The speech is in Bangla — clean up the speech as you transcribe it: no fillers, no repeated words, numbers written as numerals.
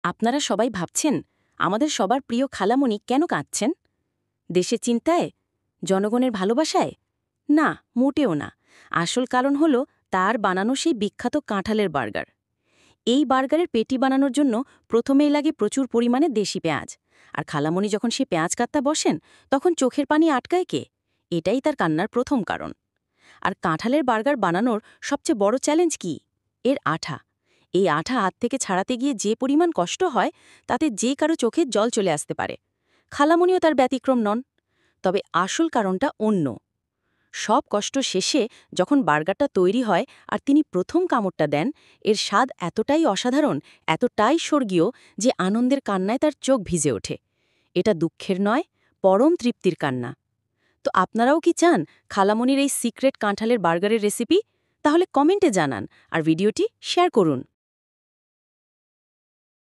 আপনারা সবাই ভাবছেন আমাদের সবার প্রিয় খালামণি কেন কাঁদছেন? দেশের চিন্তায়? জনগণের ভালোবাসায়? না, মোটেও না। আসল কারণ হল তার বানানো সেই বিখ্যাত কাঁঠালের বার্গার। এই বার্গারের পেটি বানানোর জন্য প্রথমেই লাগে প্রচুর পরিমাণে দেশি পেঁয়াজ। আর খালামণি যখন সে পেঁয়াজ কাটতে বসেন, তখন চোখের পানি আটকায় কে? এটাই তার কান্নার প্রথম কারণ। আর কাঁঠালের বার্গার বানানোর সবচেয়ে বড় চ্যালেঞ্জ কি? এর আঠা। এই আঠা হাত থেকে ছাড়াতে গিয়ে যে পরিমাণ কষ্ট হয়, তাতে যে কারো চোখে জল চলে আসতে পারে। খালামণিও তার ব্যতিক্রম নন। তবে আসল কারণটা অন্য। সব কষ্ট শেষে যখন বার্গারটা তৈরি হয় আর তিনি প্রথম কামড়টা দেন, এর স্বাদ এতটাই অসাধারণ, এতটাই স্বর্গীয় যে আনন্দের কান্নায় তার চোখ ভিজে ওঠে। এটা দুঃখের নয়, পরম তৃপ্তির কান্না। তো আপনারাও কি চান খালামণির এই সিক্রেট কাঁঠালের বার্গারের রেসিপি? তাহলে কমেন্টে জানান আর ভিডিওটি শেয়ার করুন।